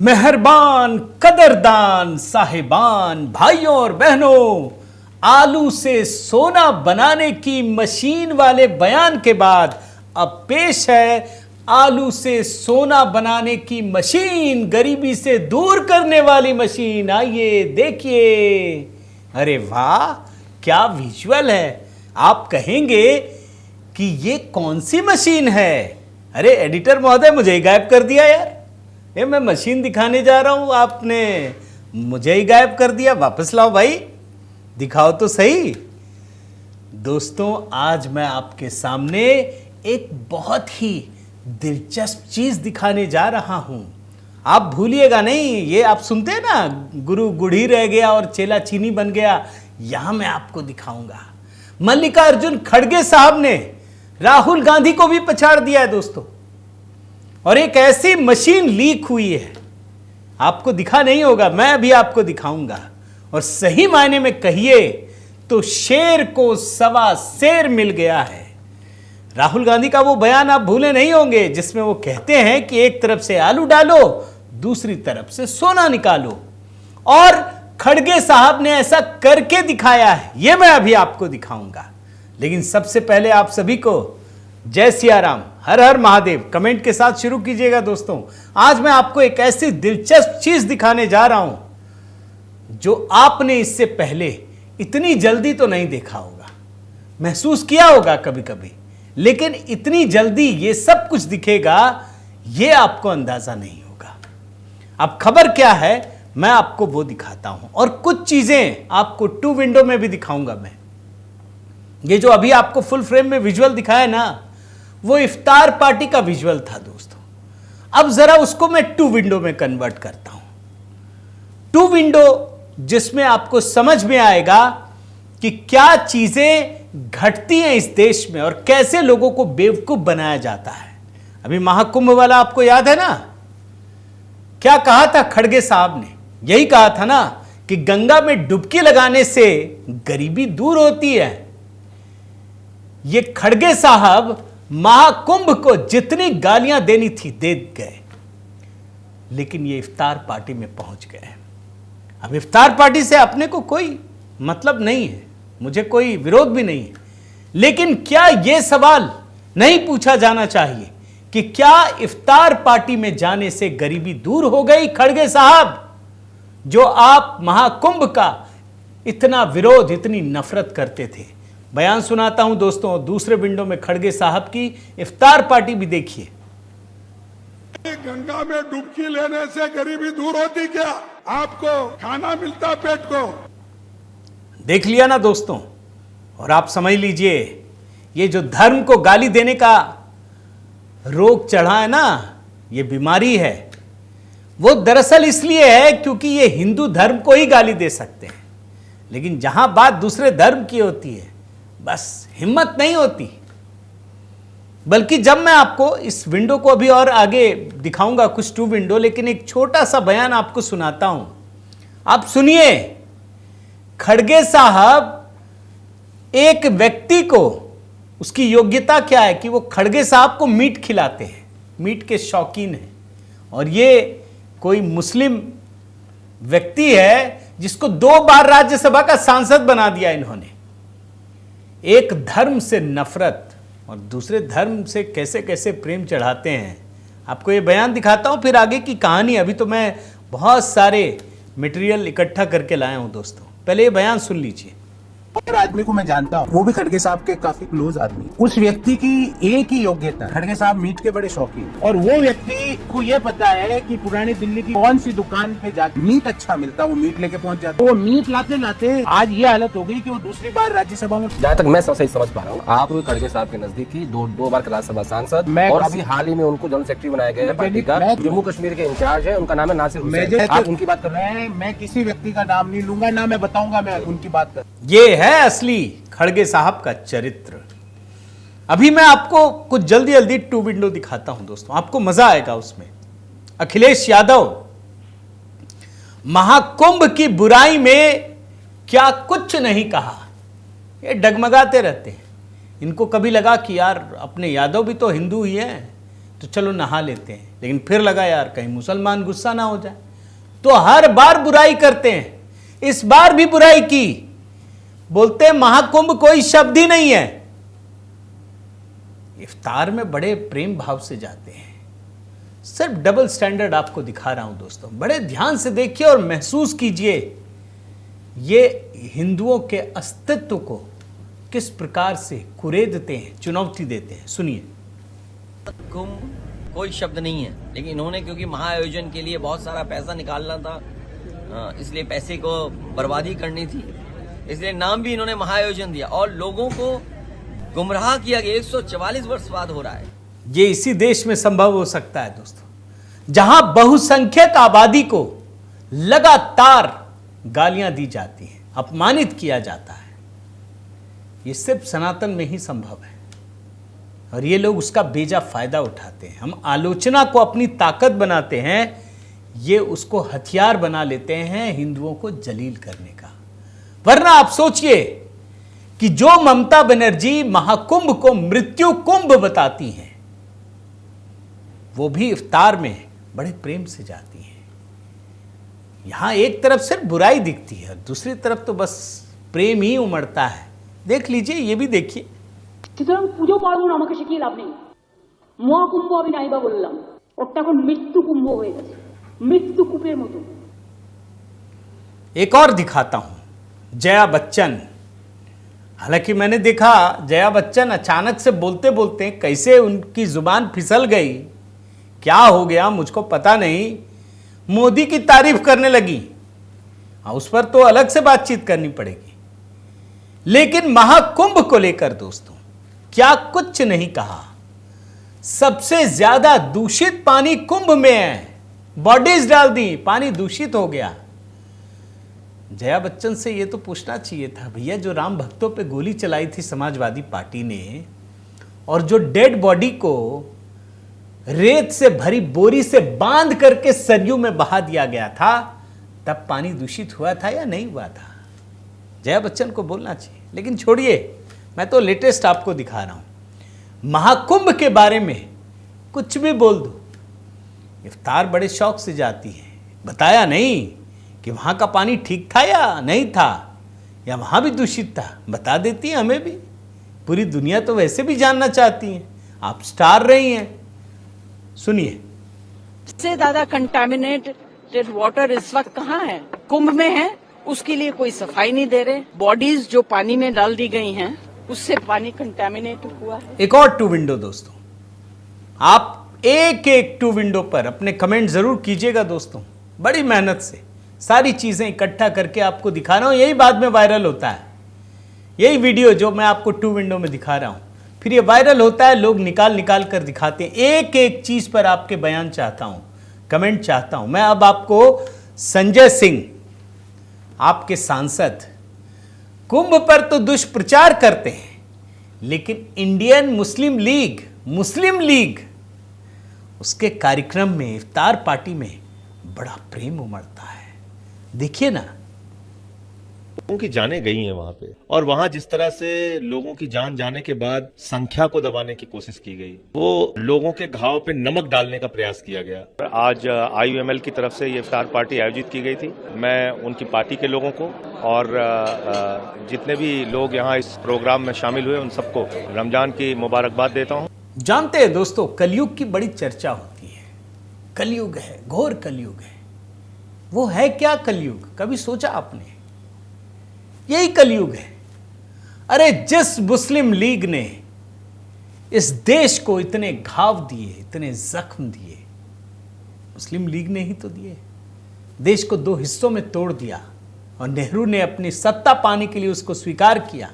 मेहरबान कदरदान साहिबान भाइयों और बहनों, आलू से सोना बनाने की मशीन वाले बयान के बाद अब पेश है आलू से सोना बनाने की मशीन, गरीबी से दूर करने वाली मशीन। आइए देखिए। अरे वाह, क्या विजुअल है। आप कहेंगे कि ये कौन सी मशीन है। अरे एडिटर महोदय, मुझे ही गायब कर दिया यार। ये मैं मशीन दिखाने जा रहा हूं, आपने मुझे ही गायब कर दिया। वापस लाओ भाई, दिखाओ तो सही। दोस्तों, आज मैं आपके सामने एक बहुत ही दिलचस्प चीज दिखाने जा रहा हूं। आप भूलिएगा नहीं, ये आप सुनते हैं ना, गुरु गुढ़ी रह गया और चेला चीनी बन गया। यहां मैं आपको दिखाऊंगा। मल्लिकार्जुन खड़गे साहब ने राहुल गांधी को भी पछाड़ दिया है दोस्तों, और एक ऐसी मशीन लीक हुई है, आपको दिखा नहीं होगा, मैं अभी आपको दिखाऊंगा। और सही मायने में कहिए तो शेर को सवा शेर मिल गया है। राहुल गांधी का वो बयान आप भूले नहीं होंगे जिसमें वो कहते हैं कि एक तरफ से आलू डालो, दूसरी तरफ से सोना निकालो, और खड़गे साहब ने ऐसा करके दिखाया है। यह मैं अभी आपको दिखाऊंगा। लेकिन सबसे पहले आप सभी को जय सिया राम, हर हर महादेव कमेंट के साथ शुरू कीजिएगा। दोस्तों, आज मैं आपको एक ऐसी दिलचस्प चीज दिखाने जा रहा हूं जो आपने इससे पहले इतनी जल्दी तो नहीं देखा होगा। महसूस किया होगा कभी कभी, लेकिन इतनी जल्दी ये सब कुछ दिखेगा ये आपको अंदाजा नहीं होगा। अब खबर क्या है, मैं आपको वो दिखाता हूं, और कुछ चीजें आपको 2 विंडो में भी दिखाऊंगा मैं। ये जो अभी आपको फुल फ्रेम में विजुअल दिखाया ना, वो इफ्तार पार्टी का विजुअल था दोस्तों। अब जरा उसको मैं 2 विंडो में कन्वर्ट करता हूं। 2 विंडो जिसमें आपको समझ में आएगा कि क्या चीजें घटती हैं इस देश में और कैसे लोगों को बेवकूफ बनाया जाता है। अभी महाकुंभ वाला आपको याद है ना, क्या कहा था खड़गे साहब ने? यही कहा था ना कि गंगा में डुबकी लगाने से गरीबी दूर होती है। ये खड़गे साहब महाकुंभ को जितनी गालियां देनी थी दे गए, लेकिन ये इफ्तार पार्टी में पहुंच गए। अब इफ्तार पार्टी से अपने को कोई मतलब नहीं है, मुझे कोई विरोध भी नहीं है, लेकिन क्या यह सवाल नहीं पूछा जाना चाहिए कि क्या इफ्तार पार्टी में जाने से गरीबी दूर हो गई? खड़गे साहब, जो आप महाकुंभ का इतना विरोध, इतनी नफरत करते थे। बयान सुनाता हूं दोस्तों, दूसरे विंडो में खड़गे साहब की इफ्तार पार्टी भी देखिए। गंगा में डुबकी लेने से गरीबी दूर होती क्या? आपको खाना मिलता पेट को। देख लिया ना दोस्तों, और आप समझ लीजिए, ये जो धर्म को गाली देने का रोग चढ़ा है ना, ये बीमारी है, वो दरअसल इसलिए है क्योंकि ये हिंदू धर्म को ही गाली दे सकते हैं, लेकिन जहां बात दूसरे धर्म की होती है बस हिम्मत नहीं होती। बल्कि जब मैं आपको इस विंडो को अभी और आगे दिखाऊंगा, कुछ 2 विंडो, लेकिन एक छोटा सा बयान आपको सुनाता हूं, आप सुनिए। खड़गे साहब एक व्यक्ति को, उसकी योग्यता क्या है कि वो खड़गे साहब को मीट खिलाते हैं, मीट के शौकीन हैं, और ये कोई मुस्लिम व्यक्ति है जिसको 2 बार राज्यसभा का सांसद बना दिया इन्होंने। एक धर्म से नफरत और दूसरे धर्म से कैसे कैसे प्रेम चढ़ाते हैं, आपको ये बयान दिखाता हूं, फिर आगे की कहानी। अभी तो मैं बहुत सारे मटेरियल इकट्ठा करके लाया हूं दोस्तों, पहले ये बयान सुन लीजिए। और आदमी को मैं जानता हूँ, वो भी खड़गे साहब के काफी क्लोज आदमी। उस व्यक्ति की एक ही योग्यता, खड़गे साहब मीट के बड़े शौकीन, और वो व्यक्ति को ये पता है कि पुरानी दिल्ली की कौन सी दुकान पे जाके मीट अच्छा मिलता, वो मीट लेके पहुंच जाता। वो मीट लाते लाते आज ये हालत हो गई कि वो दूसरी बार राज्यसभा में, जहाँ तक मैं सही समझ पा रहा हूँ, आप खड़गे साहब के नजदीकी दो बार राज्यसभा सांसद, और अभी हाल ही में उनको जनरल सेक्रेटरी बनाया गया है पार्टी का। जम्मू कश्मीर के इंचार्ज है, उनका नाम है नासिर हुसैन। आप उनकी बात कर रहे हैं? मैं किसी व्यक्ति का नाम नहीं लूंगा, ना मैं बताऊंगा, मैं उनकी बात कर। ये है असली खड़गे साहब का चरित्र। अभी मैं आपको कुछ जल्दी जल्दी 2 विंडो दिखाता हूं दोस्तों, आपको मजा आएगा उसमें। अखिलेश यादव महाकुंभ की बुराई में क्या कुछ नहीं कहा, ये डगमगाते रहते हैं। इनको कभी लगा कि यार अपने यादव भी तो हिंदू ही हैं, तो चलो नहा लेते हैं, लेकिन फिर लगा यार कहीं मुसलमान गुस्सा ना हो जाए, तो हर बार बुराई करते हैं। इस बार भी बुराई की, बोलते हैं महाकुंभ कोई शब्द ही नहीं है। इफ्तार में बड़े प्रेम भाव से जाते हैं। सिर्फ डबल स्टैंडर्ड आपको दिखा रहा हूं दोस्तों, बड़े ध्यान से देखिए और महसूस कीजिए ये हिंदुओं के अस्तित्व को किस प्रकार से कुरेदते हैं, चुनौती देते हैं। सुनिए। कुंभ कोई शब्द नहीं है, लेकिन इन्होंने क्योंकि महाआयोजन के लिए बहुत सारा पैसा निकालना था, इसलिए पैसे को बर्बादी करनी थी, इसलिए नाम भी इन्होंने महाआयोजन दिया और लोगों को गुमराह किया गया। 144 वर्ष बाद हो रहा है। ये इसी देश में संभव हो सकता है दोस्तों, जहां बहुसंख्यक आबादी को लगातार गालियां दी जाती हैं, अपमानित किया जाता है। ये सिर्फ सनातन में ही संभव है और ये लोग उसका बेजा फायदा उठाते हैं। हम आलोचना को अपनी ताकत बनाते हैं, ये उसको हथियार बना लेते हैं हिंदुओं को जलील करने का। वरना आप सोचिए कि जो ममता बनर्जी महाकुंभ को मृत्यु कुंभ बताती हैं, वो भी इफ्तार में बड़े प्रेम से जाती हैं। यहां एक तरफ सिर्फ बुराई दिखती है, दूसरी तरफ तो बस प्रेम ही उमड़ता है। देख लीजिए, ये भी देखिए। সুতরাং পুজো পার্বণ আমাকে শিখিয়ে লাভ নেই। মহাকুম্ভ আমি নাইবা বললাম, ওটা এখন মৃত্যু কুম্ভ হয়ে গেছে, মৃত্যু কূপের মতো। एक और दिखाता हूं, जया बच्चन। हालांकि मैंने देखा जया बच्चन अचानक से बोलते बोलते कैसे उनकी जुबान फिसल गई, क्या हो गया मुझको पता नहीं, मोदी की तारीफ करने लगी। उस पर तो अलग से बातचीत करनी पड़ेगी, लेकिन महाकुंभ को लेकर दोस्तों क्या कुछ नहीं कहा। सबसे ज्यादा दूषित पानी कुंभ में है, बॉडीज डाल दी, पानी दूषित हो गया। जया बच्चन से यह तो पूछना चाहिए था, भैया जो राम भक्तों पे गोली चलाई थी समाजवादी पार्टी ने, और जो डेड बॉडी को रेत से भरी बोरी से बांध करके सरयू में बहा दिया गया था, तब पानी दूषित हुआ था या नहीं हुआ था? जया बच्चन को बोलना चाहिए। लेकिन छोड़िए, मैं तो लेटेस्ट आपको दिखा रहा हूं। महाकुंभ के बारे में कुछ भी बोल दो, इफ्तार बड़े शौक से जाती है। बताया नहीं कि वहां का पानी ठीक था या नहीं था, या वहां भी दूषित था, बता देती है हमें भी। पूरी दुनिया तो वैसे भी जानना चाहती है, आप स्टार रही हैं। सुनिए। सबसे ज्यादा कंटामिनेटेड वाटर इस वक्त कहाँ है? कुंभ में है। उसके लिए कोई सफाई नहीं दे रहे। बॉडीज जो पानी में डाल दी गई हैं, उससे पानी कंटामिनेट हुआ है। एक और टू विंडो दोस्तों, आप एक एक टू विंडो पर अपने कमेंट जरूर कीजिएगा दोस्तों। बड़ी मेहनत से सारी चीजें इकट्ठा करके आपको दिखा रहा हूं, यही बाद में वायरल होता है। यही वीडियो जो मैं आपको टू विंडो में दिखा रहा हूं, फिर ये वायरल होता है, लोग निकाल निकाल कर दिखाते हैं। एक एक चीज पर आपके बयान चाहता हूं, कमेंट चाहता हूं। मैं अब आपको संजय सिंह, आपके सांसद, कुंभ पर तो दुष्प्रचार करते हैं, लेकिन इंडियन मुस्लिम लीग उसके कार्यक्रम में, इफ्तार पार्टी में बड़ा प्रेम उमड़ता है। देखिए ना, लोगों की जानें गई हैं वहां पे, और वहां जिस तरह से लोगों की जान जाने के बाद संख्या को दबाने की कोशिश की गई, वो लोगों के घाव पे नमक डालने का प्रयास किया गया। आज IUML की तरफ से ये इफ्तार पार्टी आयोजित की गई थी। मैं उनकी पार्टी के लोगों को और जितने भी लोग यहाँ इस प्रोग्राम में शामिल हुए, उन सबको रमजान की मुबारकबाद देता हूँ। जानते हैं दोस्तों, कलयुग की बड़ी चर्चा होती है। कलयुग है, घोर कलयुग है। वो है क्या कलयुग? कभी सोचा आपने? यही कलयुग है। अरे जिस मुस्लिम लीग ने इस देश को इतने घाव दिए, इतने जख्म दिए, मुस्लिम लीग ने ही तो दिए। देश को दो हिस्सों में तोड़ दिया और नेहरू ने अपनी सत्ता पाने के लिए उसको स्वीकार किया।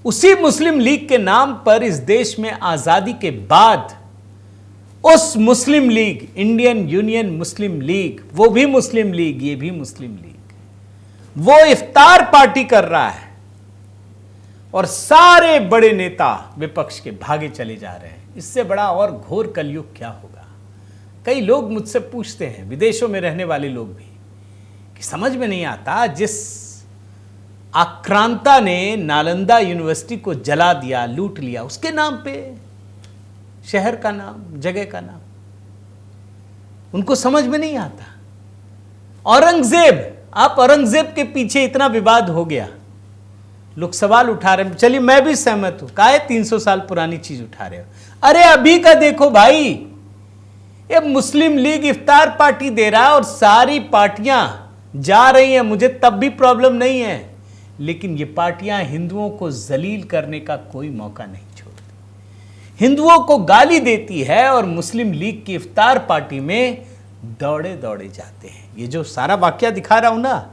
उसी मुस्लिम लीग के नाम पर इस देश में आजादी के बाद उस मुस्लिम लीग, इंडियन यूनियन मुस्लिम लीग, वो भी मुस्लिम लीग, ये भी मुस्लिम लीग, वो इफ्तार पार्टी कर रहा है और सारे बड़े नेता विपक्ष के भागे चले जा रहे हैं। इससे बड़ा और घोर कलयुग क्या होगा? कई लोग मुझसे पूछते हैं, विदेशों में रहने वाले लोग भी, कि समझ में नहीं आता, जिस आक्रांता ने नालंदा यूनिवर्सिटी को जला दिया, लूट लिया, उसके नाम पे शहर का नाम, जगह का नाम। उनको समझ में नहीं आता। औरंगजेब, आप औरंगजेब के पीछे इतना विवाद हो गया, लोग सवाल उठा रहे हैं। चलिए मैं भी सहमत हूं, काहे 300 साल पुरानी चीज उठा रहे हो? अरे अभी का देखो भाई, ये मुस्लिम लीग इफ्तार पार्टी दे रहा है और सारी पार्टियां जा रही हैं, मुझे तब भी प्रॉब्लम नहीं है, लेकिन ये पार्टियां हिंदुओं को जलील करने का कोई मौका नहीं छोड़ती, हिंदुओं को गाली देती है और मुस्लिम लीग की इफ्तार पार्टी में दौड़े दौड़े जाते हैं। ये जो सारा वाकया दिखा रहा हूं ना,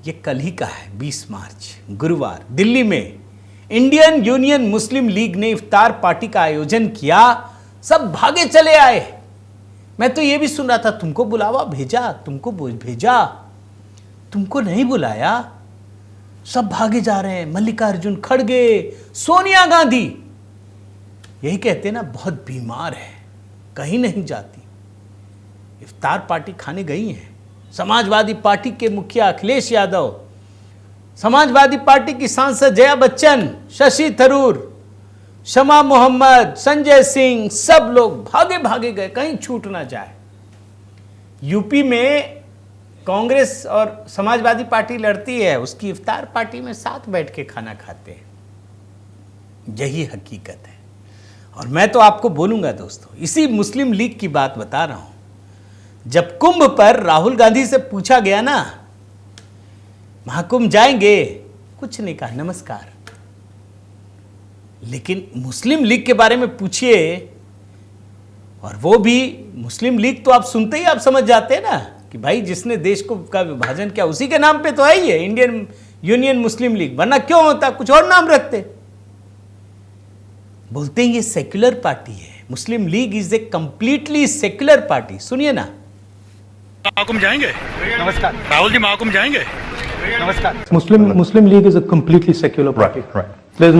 ये कल ही का है, 20 मार्च गुरुवार, दिल्ली में इंडियन यूनियन मुस्लिम लीग ने इफ्तार पार्टी का आयोजन किया, सब भागे चले आए। मैं तो ये भी सुन रहा था, तुमको बुलावा भेजा, तुमको भेजा, तुमको नहीं बुलाया, सब भागे जा रहे हैं। मल्लिकार्जुन खड़गे, सोनिया गांधी, यही कहते ना बहुत बीमार है, कहीं नहीं जाती, इफ्तार पार्टी खाने गई हैं। समाजवादी पार्टी के मुखिया अखिलेश यादव, समाजवादी पार्टी की सांसद जया बच्चन, शशि थरूर, शमा मोहम्मद, संजय सिंह, सब लोग भागे भागे गए, कहीं छूट ना जाए। यूपी में कांग्रेस और समाजवादी पार्टी लड़ती है, उसकी इफ्तार पार्टी में साथ बैठ के खाना खाते हैं। यही हकीकत है। और मैं तो आपको बोलूंगा दोस्तों, इसी मुस्लिम लीग की बात बता रहा हूं। जब कुंभ पर राहुल गांधी से पूछा गया ना, महाकुंभ जाएंगे, कुछ नहीं कहा, नमस्कार। लेकिन मुस्लिम लीग के बारे में पूछिए, और वो भी मुस्लिम लीग तो आप सुनते ही आप समझ जाते हैं ना कि भाई जिसने देश को का विभाजन किया उसी के नाम पे तो है ही है इंडियन यूनियन मुस्लिम लीग, वरना क्यों होता, कुछ और नाम रखते। बोलते हैं ये सेक्युलर पार्टी है, Muslim League is a completely secular party. सुनिए ना, महाकुंभ जाएंगे, नमस्कार। राहुल जी महाकुंभ जाएंगे, नमस्कार। Muslim League is a completely secular party. Right. There's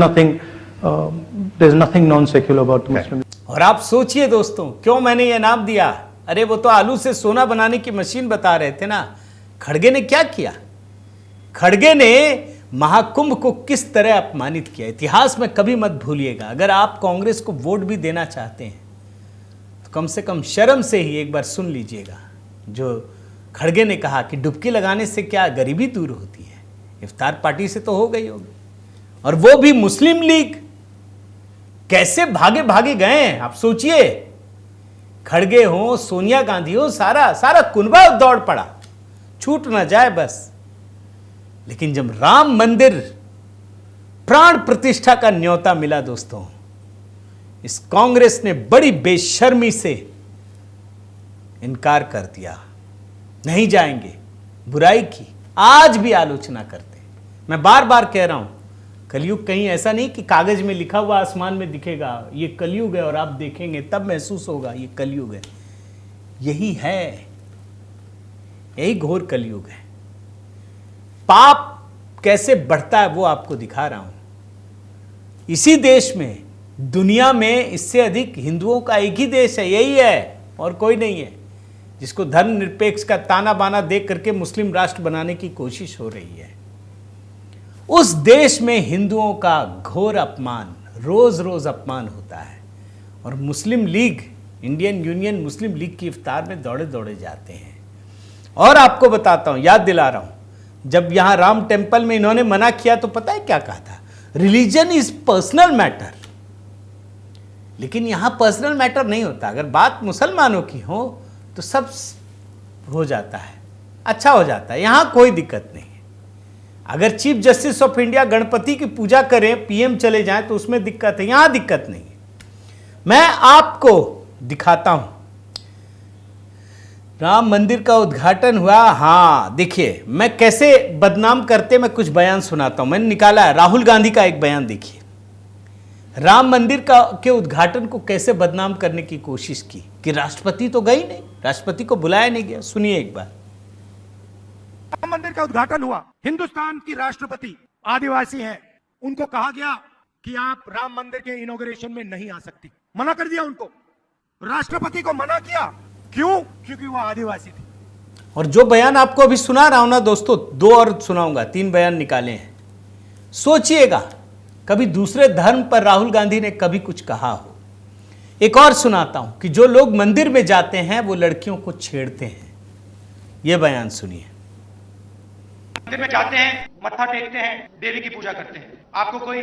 nothing non-secular about the Muslim League. और आप सोचिए दोस्तों, क्यों मैंने ये नाम दिया? अरे वो तो आलू से सोना बनाने की मशीन बता रहे थे ना। खड़गे ने क्या किया? खड़गे ने महाकुंभ को किस तरह अपमानित किया, इतिहास में कभी मत भूलिएगा। अगर आप कांग्रेस को वोट भी देना चाहते हैं तो कम से कम शर्म से ही एक बार सुन लीजिएगा जो खड़गे ने कहा कि डुबकी लगाने से क्या गरीबी दूर होती है, इफ्तार पार्टी से तो हो गई होगी। और वो भी मुस्लिम लीग, कैसे भागे भागे गए हैं आप सोचिए। खड़गे हो, सोनिया गांधी हो, सारा कुनबा दौड़ पड़ा, छूट ना जाए बस। लेकिन जब राम मंदिर प्राण प्रतिष्ठा का न्योता मिला दोस्तों, इस कांग्रेस ने बड़ी बेशर्मी से इनकार कर दिया, नहीं जाएंगे, बुराई की, आज भी आलोचना करते हैं। मैं बार बार कह रहा हूं, कलयुग कहीं ऐसा नहीं कि कागज में लिखा हुआ आसमान में दिखेगा ये कलयुग है और आप देखेंगे तब महसूस होगा ये कलयुग है। यही है, यही घोर कलयुग है। पाप कैसे बढ़ता है वो आपको दिखा रहा हूं। इसी देश में, दुनिया में इससे अधिक हिंदुओं का एक ही देश है, यही है और कोई नहीं है, जिसको धर्मनिरपेक्ष का ताना बाना देख करके मुस्लिम राष्ट्र बनाने की कोशिश हो रही है। उस देश में हिंदुओं का घोर अपमान, रोज रोज अपमान होता है और मुस्लिम लीग, इंडियन यूनियन मुस्लिम लीग की इफ्तार में दौड़े दौड़े जाते हैं। और आपको बताता हूं, याद दिला रहा हूं, जब यहां राम टेम्पल में इन्होंने मना किया तो पता है क्या कहा था? Religion is personal matter. लेकिन यहां पर्सनल मैटर नहीं होता। अगर बात मुसलमानों की हो तो सब हो जाता है, अच्छा हो जाता है, यहां कोई दिक्कत नहीं है। अगर chief justice of India Ganpati की पूजा करें, पीएम चले जाएं तो उसमें दिक्कत है, यहां दिक्कत नहीं है। मैं आपको दिखाता हूं, राम मंदिर का उद्घाटन हुआ। हां देखिए, मैं कैसे बदनाम करते, मैं कुछ बयान सुनाता हूं, मैंने निकाला है राहुल गांधी का एक बयान। देखिए राम मंदिर के उद्घाटन को कैसे बदनाम करने की कोशिश की कि राष्ट्रपति तो गई नहीं, राष्ट्रपति को बुलाया नहीं गया। सुनिए एक बार। राम मंदिर का उद्घाटन हुआ, हिंदुस्तान की राष्ट्रपति आदिवासी हैं, उनको कहा गया कि आप राम मंदिर के इनॉग्रेशन में नहीं आ सकती, मना कर दिया उनको। राष्ट्रपति को मना किया, क्यों? क्योंकि वो आदिवासी थे। और जो बयान आपको अभी सुना रहा हूं ना दोस्तों, 2 और सुनाऊंगा, 3 बयान निकाले हैं। सोचिएगा, कभी दूसरे धर्म पर राहुल गांधी ने कभी कुछ कहा हो। एक और सुनाता हूं कि जो लोग मंदिर में जाते हैं वो लड़कियों को छेड़ते हैं। यह बयान सुनिए। मंदिर में जाते हैं, मत्था टेकते हैं, देवी की पूजा करते हैं। आपको कोई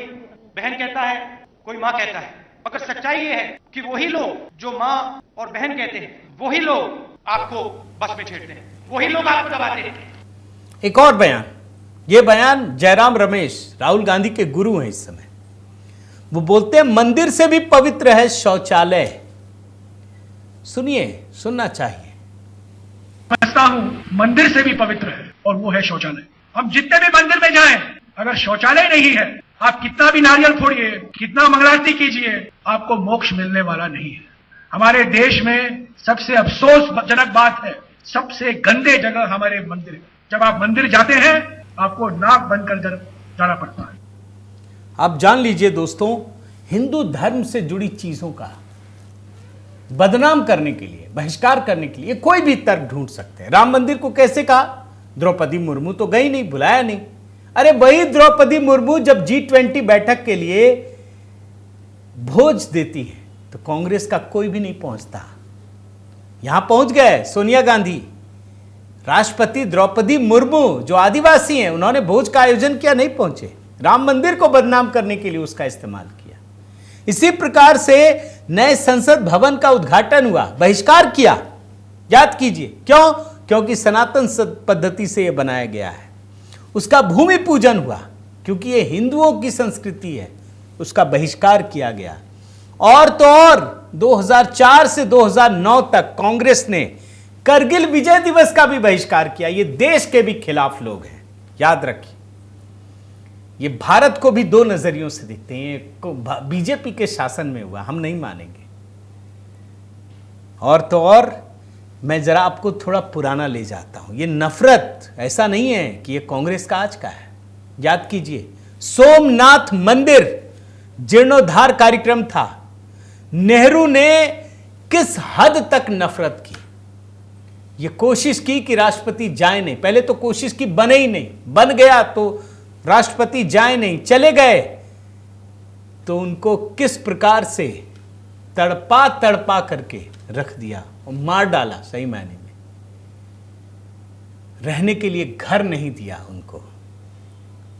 बहन कहता है, कोई माँ कहता है, मगर सच्चाई ये है कि वही लोग जो माँ और बहन कहते हैं, वही लोग आपको बस में छेड़ते हैं, वही लोग आपको दबाते हैं। एक और बयान, यह बयान जयराम रमेश, राहुल गांधी के गुरु हैं इस समय। वो बोलते हैं मंदिर से भी पवित्र है शौचालय। सुनिए, सुनना चाहिए। समझता हूं मंदिर से भी पवित्र है और वो है शौचालय। हम जितने भी मंदिर में जाएं, अगर शौचालय नहीं है, आप कितना भी नारियल फोड़िए, कितना मंगलारती कीजिए, आपको मोक्ष मिलने वाला नहीं है। हमारे देश में सबसे अफसोसजनक बात है, सबसे गंदे जगह हमारे मंदिर है। जब आप मंदिर जाते हैं, आपको नाक बंद कर जाना पड़ता है। आप जान लीजिए दोस्तों, हिंदू धर्म से जुड़ी चीजों का बदनाम करने के लिए, बहिष्कार करने के लिए कोई भी तर्क ढूंढ सकते हैं। राम मंदिर को कैसे कहा? द्रौपदी मुर्मू तो गई नहीं, बुलाया नहीं। अरे वही द्रौपदी मुर्मू जब G20 बैठक के लिए भोज देती है तो कांग्रेस का कोई भी नहीं पहुंचता। यहां पहुंच गए सोनिया गांधी, राष्ट्रपति द्रौपदी मुर्मू जो आदिवासी हैं, उन्होंने भोज का आयोजन किया, नहीं पहुंचे। राम मंदिर को बदनाम करने के लिए उसका इस्तेमाल किया। इसी प्रकार से नए संसद भवन का उद्घाटन हुआ, बहिष्कार किया। याद कीजिए क्यों? क्योंकि सनातन पद्धति से यह बनाया गया है। उसका भूमि पूजन हुआ क्योंकि यह हिंदुओं की संस्कृति है, उसका बहिष्कार किया गया। और तो और 2004 से 2009 तक कांग्रेस ने करगिल विजय दिवस का भी बहिष्कार किया। ये देश के भी खिलाफ लोग हैं, याद रखिए। ये भारत को भी दो नजरियों से देखते हैं। बीजेपी के शासन में हुआ, हम नहीं मानेंगे। और तो और मैं जरा आपको थोड़ा पुराना ले जाता हूं। ये नफरत ऐसा नहीं है कि ये कांग्रेस का आज का है। याद कीजिए, सोमनाथ मंदिर जीर्णोद्धार कार्यक्रम था। नेहरू ने किस हद तक नफरत की, ये कोशिश की कि राष्ट्रपति जाए नहीं। पहले तो कोशिश की, बने ही नहीं, बन गया तो राष्ट्रपति जाए नहीं, चले गए तो उनको किस प्रकार से तड़पा तड़पा करके रख दिया और मार डाला। सही मायने में रहने के लिए घर नहीं दिया उनको।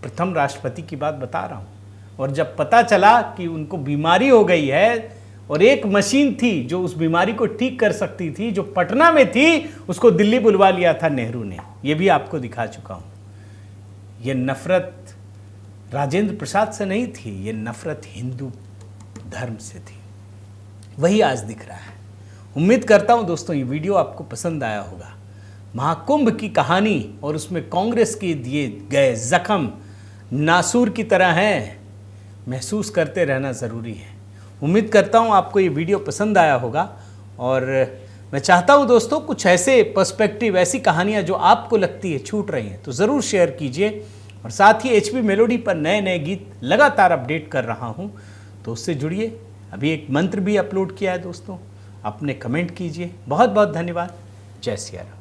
प्रथम राष्ट्रपति की बात बता रहा हूं। और जब पता चला कि उनको बीमारी हो गई है और एक मशीन थी जो उस बीमारी को ठीक कर सकती थी, जो पटना में थी, उसको दिल्ली बुलवा लिया था नेहरू ने। यह भी आपको दिखा चुका हूं। यह नफरत राजेंद्र प्रसाद से नहीं थी, यह नफरत हिंदू धर्म से थी। वही आज दिख रहा है। उम्मीद करता हूं दोस्तों ये वीडियो आपको पसंद आया होगा। महाकुंभ की कहानी और उसमें कांग्रेस के दिए गए जख्म नासूर की तरह हैं, महसूस करते रहना ज़रूरी है। उम्मीद करता हूं आपको ये वीडियो पसंद आया होगा। और मैं चाहता हूं दोस्तों कुछ ऐसे पर्सपेक्टिव, ऐसी कहानियां जो आपको लगती है छूट रही हैं, तो ज़रूर शेयर कीजिए। और साथ ही HP मेलोडी पर नए नए गीत लगातार अपडेट कर रहा हूं, तो उससे जुड़िए। अभी एक मंत्र भी अपलोड किया है दोस्तों, अपने कमेंट कीजिए। बहुत बहुत धन्यवाद। जय सिया राम।